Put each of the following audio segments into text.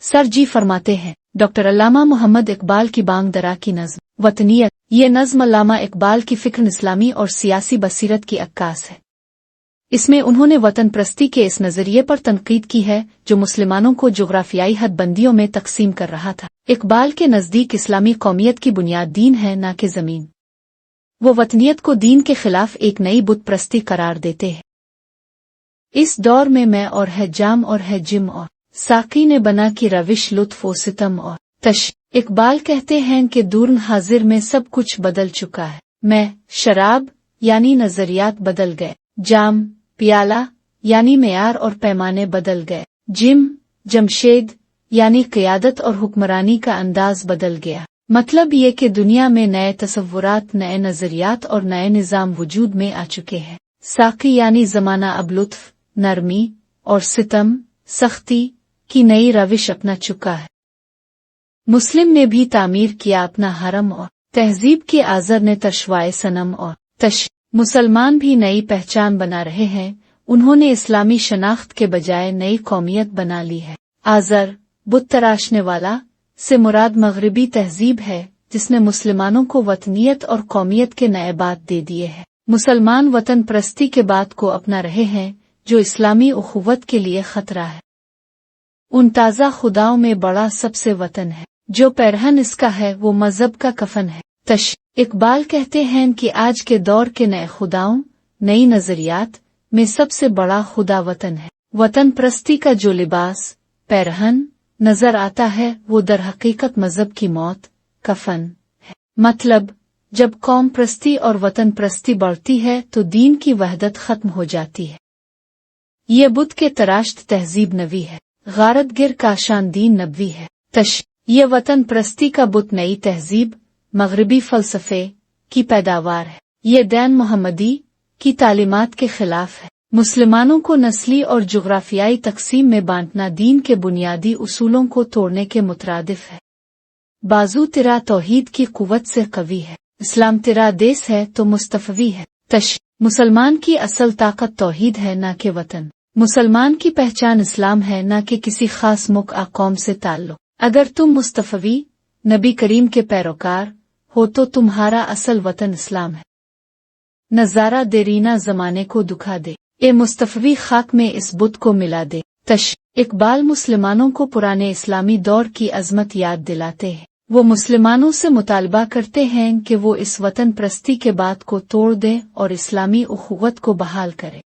Sir जी फरमाते हैं, doctor अल्लामा मोहम्मद इकबाल की बांग दरा की नज़्म वतनियत। ये नज़्म अल्लामा इकबाल की फ़िक्र इस्लामी और सियासी बसीरत की अक्कास है। इसमें उन्होंने वतन प्रस्ती के इस नज़रिए पर तनकीद की है जो मुसलमानों को जोग्राफियाई हदबंदियों में तकसीम कर रहा था। इकबाल के नज़दीक इस्लामी कौमियत की बुनियाद दीन है, न कि ज़मीन। वो वतनियत को दीन के खिलाफ एक नई बुत प्रस्ती करार देते हैं। इस दौर में मैं और है जाम और है जिम और साकी ने बना की रविश लुत्फ व सितम और तश। इकबाल कहते हैं कि दूर हाजिर में सब कुछ बदल चुका है। मैं शराब यानी नजरियात बदल गए, जाम प्याला यानी मेयार और पैमाने बदल गए, जिम जमशेद यानी क़यादत और हुक्मरानी का अंदाज बदल गया। मतलब ये कि दुनिया में नए तसव्वुरात, नए नजरियात और नए निज़ाम वजूद में आ चुके हैं। साकी यानी ज़माना अब लुत्फ, नरमी और सितम, सख्ती की नई रविश अपना चुका है। मुस्लिम ने भी तामीर किया अपना हरम और तहजीब के आज़र ने तशवाए सनम और तश। मुसलमान भी नई पहचान बना रहे हैं। उन्होंने इस्लामी शनाख्त के बजाय नई कौमियत बना ली है। आज़र बुत तराशने वाला से मुराद मगरिबी तहजीब है जिसने मुसलमानों को वतनियत और कौमियत के नए बात दे दिए हैं। मुसलमान वतन प्रस्ती के बात को अपना रहे हैं जो इस्लामी उखुवत के लिए खतरा है। उन ताज़ा खुदाओं में बड़ा सबसे वतन है, जो पैरहन इसका है वो मजहब का कफन है। तश। इकबाल कहते हैं कि आज के दौर के नए खुदाओं, नई नजरियात में सबसे बड़ा खुदा वतन है। वतन प्रस्ती का जो लिबास पैरहन नजर आता है वो दर हकीकत मजहब की मौत, कफन है। मतलब जब कौम प्रस्ती और वतन प्रस्ती बढ़ती है तो दीन की वहदत खत्म हो जाती है। ये बुत के तराश्त तहजीब नवी है, गारत गिर काशान दीन नबवी है। तश। ये वतन प्रस्ती का बुत नई तहजीब, मगरबी फ़लसफ़े की पैदावार है। ये दैन मोहम्मदी की तालीमात के खिलाफ है। मुसलमानों को नस्ली और जोग्राफियाई तकसीम में बांटना दीन के बुनियादी उसूलों को तोड़ने के मुतरादिफ है। बाजू तेरा तौहीद की कुव्वत से कवी है, इस्लाम तेरा देश है तो मुस्तफवी है। तश। मुसलमान की असल ताकत तौहीद है, न कि वतन। मुसलमान की पहचान इस्लाम है, न कि किसी खास मुक़ा कौम से ताल्लुक़। अगर तुम मुस्तफवी नबी करीम के पैरोकार हो तो तुम्हारा असल वतन इस्लाम है। नज़ारा देरीना ज़माने को दुखा दे, ए मुस्तफवी खाक में इस बुत को मिला दे। तश। इकबाल मुसलमानों को पुराने इस्लामी दौर की अज़मत याद दिलाते हैं। वो मुसलमानों से मुतालबा करते हैं कि वो इस वतन प्रस्ती के बात को तोड़ दे और इस्लामी उखुवत को बहाल करे।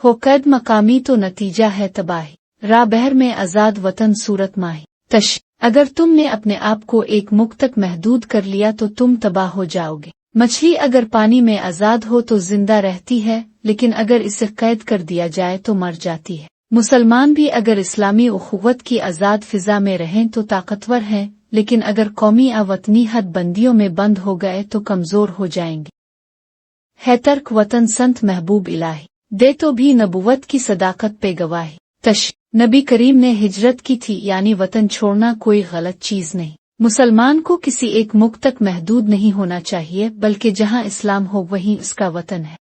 हो कैद मकामी तो नतीजा है तबाही, रा बहर में आज़ाद वतन सूरत माही। तश। अगर तुमने अपने आप को एक मुख तक महदूद कर लिया तो तुम तबाह हो जाओगे। मछली अगर पानी में आज़ाद हो तो जिंदा रहती है, लेकिन अगर इसे कैद कर दिया जाए तो मर जाती है। मुसलमान भी अगर इस्लामी उखुवत की आज़ाद फिजा में रहें तो ताकतवर हैं, लेकिन अगर कौमी वतनी हदबंदियों में बंद हो गए तो कमजोर हो जाएंगे। है तर्क वतन संत महबूब इलाही, दे तो भी नबुवत की सदाकत पे गवाही। तश। नबी करीम ने हिजरत की थी, यानी वतन छोड़ना कोई गलत चीज नहीं। मुसलमान को किसी एक मुख तक महदूद नहीं होना चाहिए, बल्कि जहां इस्लाम हो वहीं उसका वतन है।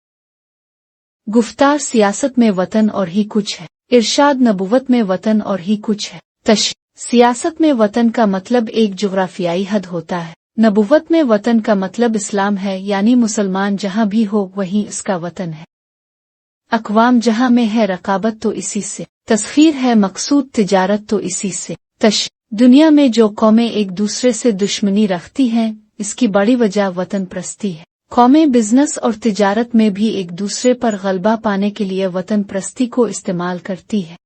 गुफ्तार सियासत में वतन और ही कुछ है, इरशाद नबुवत में वतन और ही कुछ है। तश। सियासत में वतन का मतलब एक जोग्राफियाई हद होता है। नबुवत में वतन का मतलब इस्लाम है, यानी मुसलमान जहां भी हो वहीं उसका वतन है। अक़वाम जहां में है रकाबत तो इसी से, तस्खीर है मकसूद तिजारत तो इसी से। तश। दुनिया में जो कौमें एक दूसरे से दुश्मनी रखती हैं, इसकी बड़ी वजह वतन प्रस्ती है। कौमें बिजनेस और तिजारत में भी एक दूसरे पर गलबा पाने के लिए वतन प्रस्ती को इस्तेमाल करती है।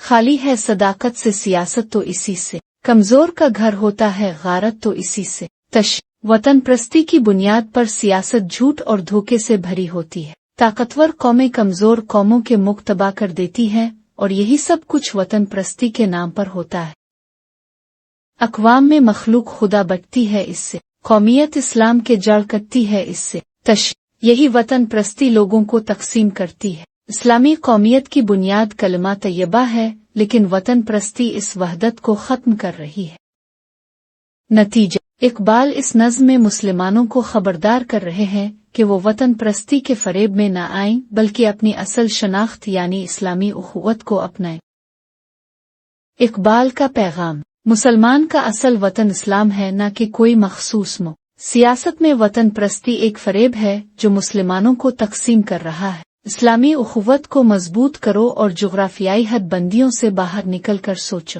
खाली है सदाकत से सियासत तो इसी से, कमजोर का घर होता है गारत तो इसी से। तश। वतन प्रस्ती की बुनियाद पर सियासत झूठ और धोखे से भरी होती है। ताकतवर कौमें कमजोर कौमों के मुख तबाह कर देती हैं, और यही सब कुछ वतन प्रस्ती के नाम पर होता है। अक़वाम में मखलूक खुदा बटती है इससे, कौमियत इस्लाम के जड़ कटती है इससे। तश। यही वतन प्रस्ती लोगों को तकसीम करती है। इस्लामी कौमियत की बुनियाद कलमा तैयबा है, लेकिन वतन प्रस्ती इस वहदत को खत्म कर रही है। नतीजा। इकबाल इस नज़्म में मुसलमानों को खबरदार कर रहे हैं कि वो वतन प्रस्ती के फरेब में न आएं, बल्कि अपनी असल शनाख्त यानी इस्लामी उखुवत को अपनाएं। اقبال کا پیغام: مسلمان کا اصل وطن اسلام ہے، نہ کہ کوئی مخصوص ملک۔ سیاست میں وطن پرستی ایک فریب ہے جو مسلمانوں کو تقسیم کر رہا ہے۔ اسلامی اخوت کو مضبوط کرو اور جغرافیائی حد بندیوں سے باہر نکل کر سوچو۔